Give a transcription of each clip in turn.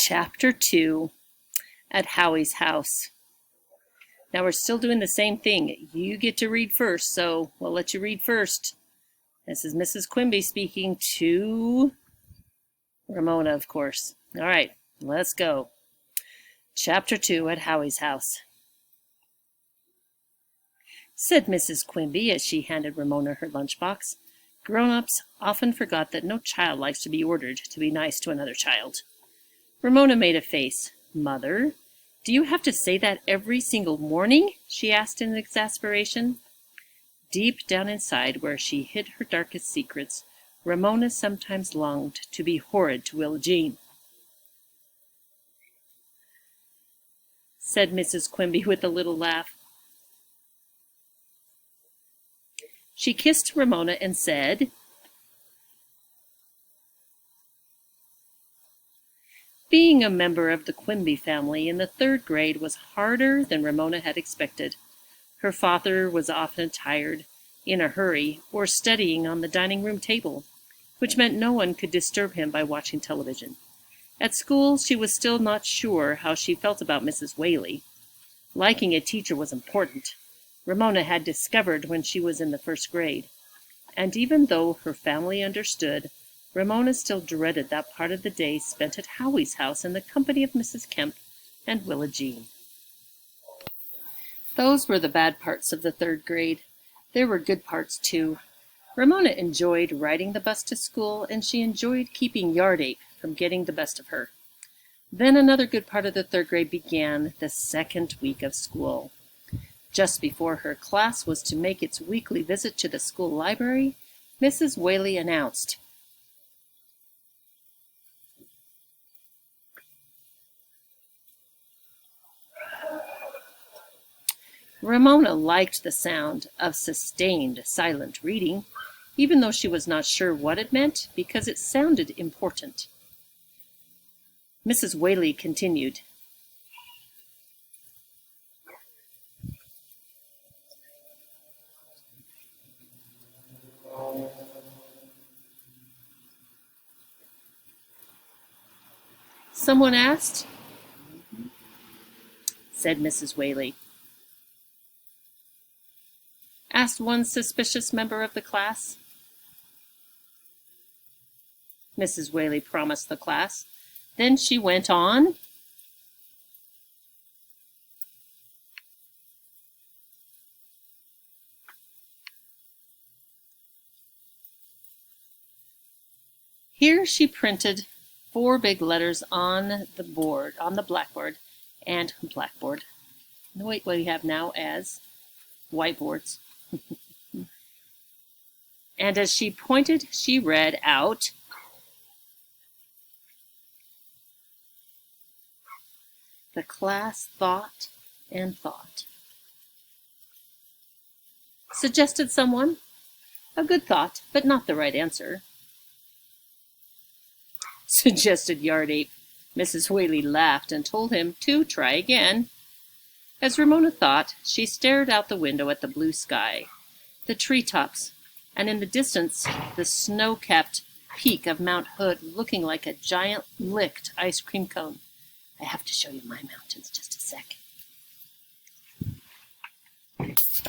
Chapter 2 at Howie's house. Now we're still doing the same thing. You get to read first, so we'll let you read first. This is Mrs. Quimby speaking to Ramona, of course. All right, let's go. Chapter 2 at Howie's house. Said Mrs. Quimby as she handed Ramona her lunchbox. Grown-ups often forgot that no child likes to be ordered to be nice to another child. Ramona made a face. Mother, do you have to say that every single morning? She asked in exasperation. Deep down inside, where she hid her darkest secrets, Ramona sometimes longed to be horrid to Willa Jean. Said Mrs. Quimby with a little laugh. She kissed Ramona and said, Being a member of the Quimby family in the 3rd grade was harder than Ramona had expected. Her father was often tired, in a hurry, or studying on the dining room table, which meant no one could disturb him by watching television. At school, she was still not sure how she felt about Mrs. Whaley. Liking a teacher was important. Ramona had discovered when she was in the 1st grade. And even though her family understood, Ramona still dreaded that part of the day spent at Howie's house in the company of Mrs. Kemp and Willa Jean. Those were the bad parts of the 3rd grade. There were good parts, too. Ramona enjoyed riding the bus to school, and she enjoyed keeping Yard Ape from getting the best of her. Then another good part of the 3rd grade began, the 2nd week of school. Just before her class was to make its weekly visit to the school library, Mrs. Whaley announced, Ramona liked the sound of sustained silent reading, even though she was not sure what it meant, because it sounded important. Mrs. Whaley continued, Someone asked? Said Mrs. Whaley. Asked one suspicious member of the class. Mrs. Whaley promised the class. Then she went on. Here she printed 4 big letters on the blackboard. What we have now as whiteboards. And as she pointed, she read out, The class thought and thought. Suggested someone? A good thought, but not the right answer. Suggested Yard Ape. Mrs. Whaley laughed and told him to try again. As Ramona thought, she stared out the window at the blue sky, the treetops, and in the distance, the snow-capped peak of Mount Hood looking like a giant licked ice cream cone. I have to show you my mountains just a sec.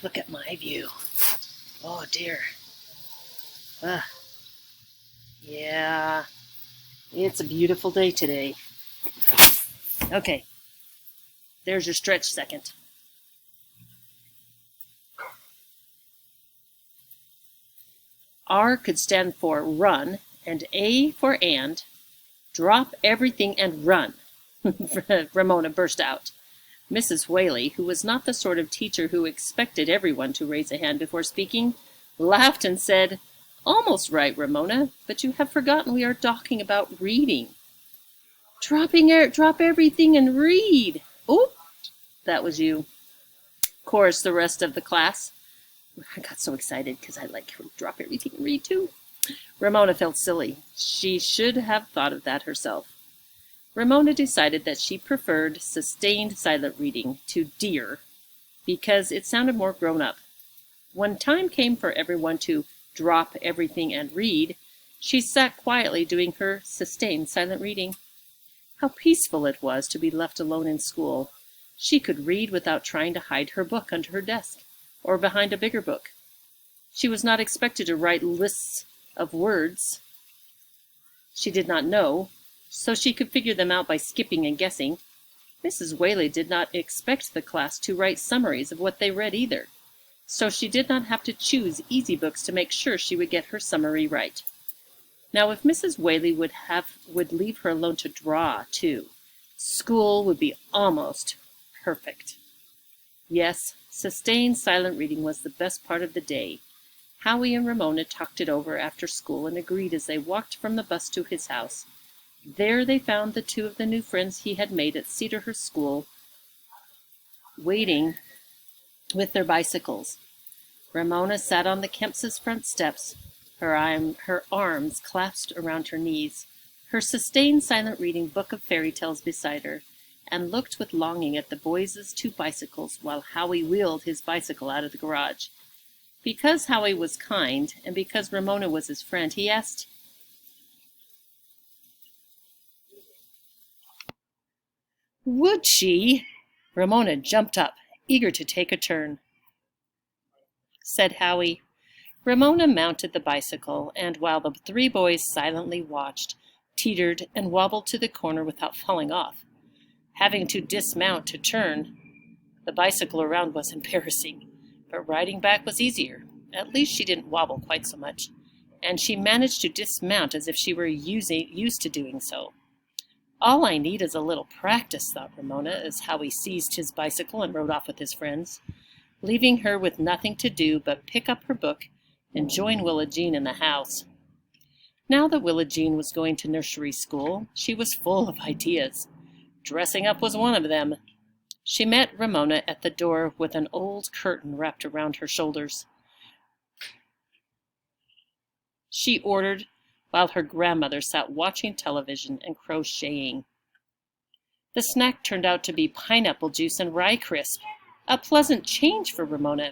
Look at my view. Oh, dear. Yeah, it's a beautiful day today. Okay, there's your stretch second. R could stand for run, and A for and. Drop everything and run, Ramona burst out. Mrs. Whaley, who was not the sort of teacher who expected everyone to raise a hand before speaking, laughed and said, Almost right, Ramona, but you have forgotten we are talking about reading. Drop everything and read. Oh, that was you. Chorused the rest of the class. I got so excited because I like drop everything and read too. Ramona felt silly. She should have thought of that herself. Ramona decided that she preferred sustained silent reading to dear because it sounded more grown up. When time came for everyone to drop everything and read, she sat quietly doing her sustained silent reading. How peaceful it was to be left alone in school. She could read without trying to hide her book under her desk or behind a bigger book. She was not expected to write lists of words she did not know, so she could figure them out by skipping and guessing. Mrs. Whaley did not expect the class to write summaries of what they read either, so she did not have to choose easy books to make sure she would get her summary right. Now, if Mrs. Whaley would leave her alone to draw, too, school would be almost perfect. Yes, sustained silent reading was the best part of the day. Howie and Ramona talked it over after school and agreed as they walked from the bus to his house. There they found the two of the new friends he had made at Cedarhurst School waiting with their bicycles. Ramona sat on the Kemps's front steps, her arms clasped around her knees, her sustained silent reading book of fairy tales beside her, and looked with longing at the boys' two bicycles while Howie wheeled his bicycle out of the garage. Because Howie was kind, and because Ramona was his friend, he asked, "Would she?" Ramona jumped up, eager to take a turn. Said Howie. Ramona mounted the bicycle, and while the three boys silently watched, teetered and wobbled to the corner without falling off. Having to dismount to turn the bicycle around was embarrassing, but riding back was easier. At least she didn't wobble quite so much, and she managed to dismount as if she were used to doing so. All I need is a little practice, thought Ramona, as Howie seized his bicycle and rode off with his friends, leaving her with nothing to do but pick up her book and join Willa Jean in the house. Now that Willa Jean was going to nursery school, she was full of ideas. Dressing up was one of them. She met Ramona at the door with an old curtain wrapped around her shoulders. She ordered while her grandmother sat watching television and crocheting. The snack turned out to be pineapple juice and rye crisp, a pleasant change for Ramona,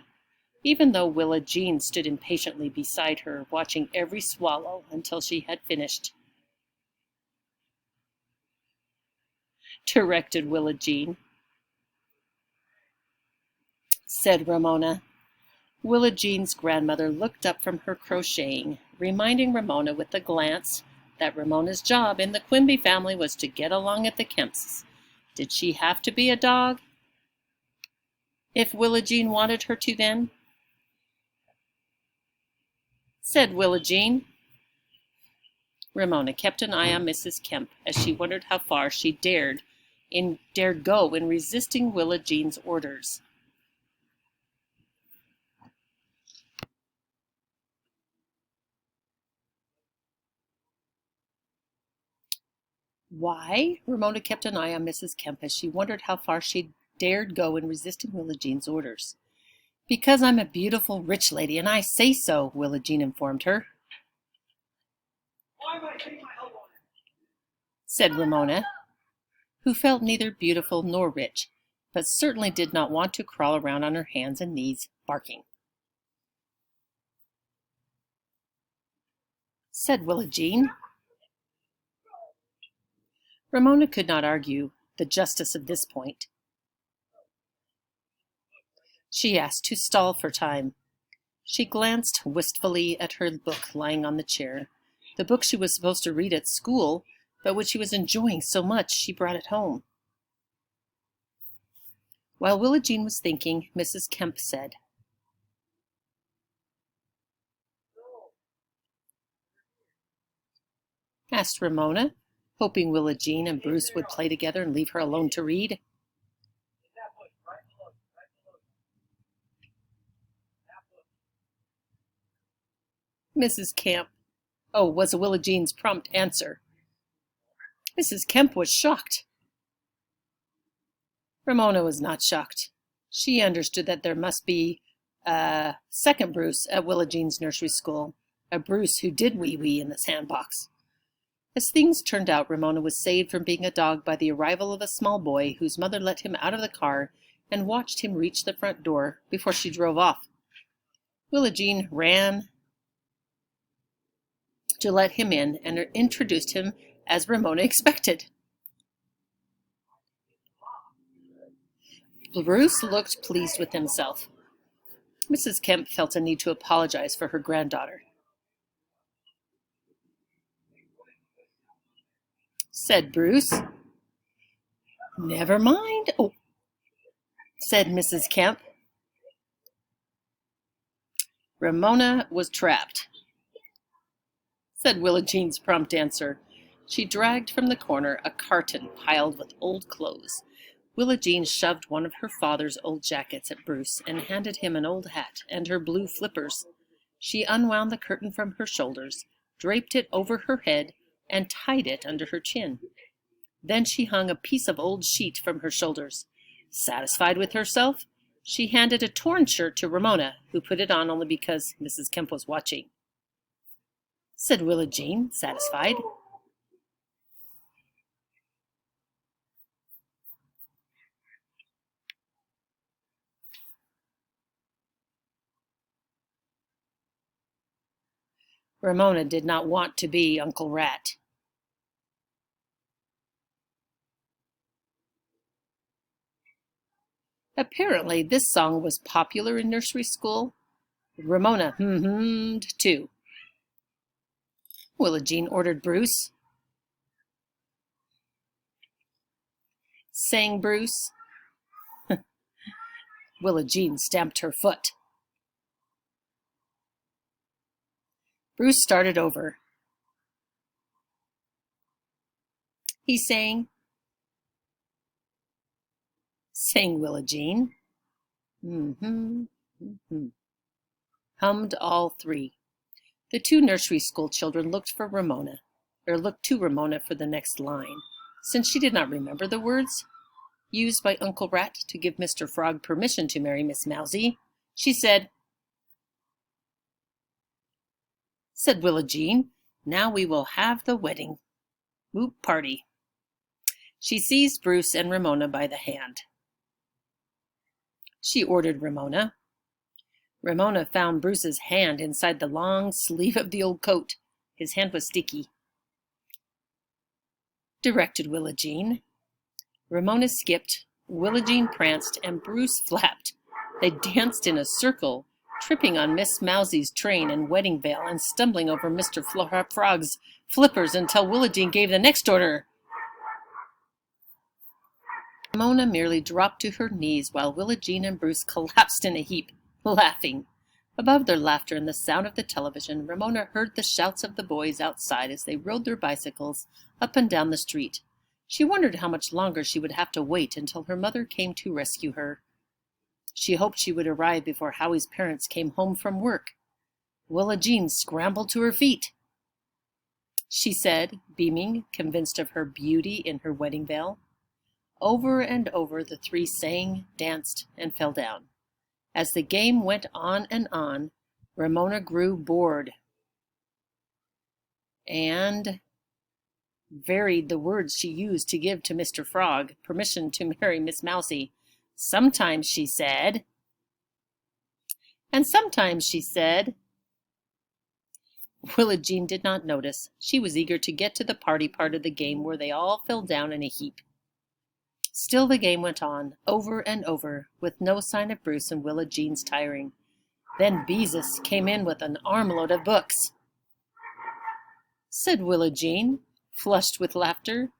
even though Willa Jean stood impatiently beside her, watching every swallow until she had finished. Directed Willa Jean. Said Ramona. Willa Jean's grandmother looked up from her crocheting, reminding Ramona with a glance that Ramona's job in the Quimby family was to get along at the Kemps. Did she have to be a dog? If Willa Jean wanted her to then? Said Willa Jean. Ramona kept an eye on Mrs. Kemp as she wondered how far she dared go in resisting Willa Jean's orders. Why? Ramona kept an eye on Mrs. Kemp as she wondered how far she dared go in resisting Willa Jean's orders. Because I'm a beautiful, rich lady, and I say so, Willa Jean informed her. Why am I hitting my elbow? Said Ramona, who felt neither beautiful nor rich, but certainly did not want to crawl around on her hands and knees, barking. Said Willa Jean. Ramona could not argue the justice of this point. She asked to stall for time. She glanced wistfully at her book lying on the chair, the book she was supposed to read at school, but which she was enjoying so much she brought it home. While Willa Jean was thinking, Mrs. Kemp said, asked Ramona, hoping Willa Jean and Bruce would play together and leave her alone to read. Mrs. Kemp. Oh, was Willa Jean's prompt answer. Mrs. Kemp was shocked. Ramona was not shocked. She understood that there must be a second Bruce at Willa Jean's nursery school, a Bruce who did wee-wee in the sandbox. As things turned out, Ramona was saved from being a dog by the arrival of a small boy whose mother let him out of the car and watched him reach the front door before she drove off. Willa Jean ran to let him in and introduced him as Ramona expected. Bruce looked pleased with himself. Mrs. Kemp felt a need to apologize for her granddaughter. Said Bruce. Never mind. Oh, said Mrs. Kemp. Ramona was trapped, said Willa Jean's prompt answer. She dragged from the corner a carton piled with old clothes. Willa Jean shoved one of her father's old jackets at Bruce and handed him an old hat and her blue flippers. She unwound the curtain from her shoulders, draped it over her head, and tied it under her chin. Then she hung a piece of old sheet from her shoulders. Satisfied with herself, she handed a torn shirt to Ramona, who put it on only because Mrs. Kemp was watching. Said Willa Jean, satisfied. Ramona did not want to be Uncle Rat. Apparently, this song was popular in nursery school. Ramona hummed too. Willa Jean ordered Bruce. Sang Bruce. Willa Jean stamped her foot. Bruce started over. He sang. Sang Willa Jean. Hummed all three. The two nursery school children looked to Ramona for the next line. Since she did not remember the words used by Uncle Rat to give Mr. Frog permission to marry Miss Mousie, she said Willa Jean, now we will have the wedding whoop party. She seized Bruce and Ramona by the hand. She ordered Ramona. Ramona found Bruce's hand inside the long sleeve of the old coat. His hand was sticky. Directed Willa Jean. Ramona skipped, Willa Jean pranced, and Bruce flapped. They danced in a circle, tripping on Miss Mousie's train and wedding veil and stumbling over Mr. Frog's flippers until Willa Jean gave the next order. Ramona merely dropped to her knees while Willa Jean and Bruce collapsed in a heap, laughing. Above their laughter and the sound of the television, Ramona heard the shouts of the boys outside as they rode their bicycles up and down the street. She wondered how much longer she would have to wait until her mother came to rescue her. She hoped she would arrive before Howie's parents came home from work. Willa Jean scrambled to her feet. She said, beaming, convinced of her beauty in her wedding veil. Over and over the three sang, danced, and fell down. As the game went on and on, Ramona grew bored and varied the words she used to give to Mr. Frog permission to marry Miss Mousie. Sometimes she said, and sometimes she said. Willa Jean did not notice. She was eager to get to the party part of the game where they all fell down in a heap. Still the game went on, over and over, with no sign of Bruce and Willa Jean's tiring. Then Beezus came in with an armload of books. Said Willa Jean, flushed with laughter.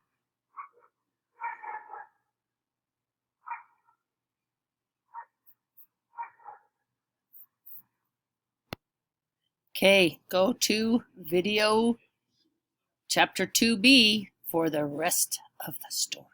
Okay, go to video chapter 2B for the rest of the story.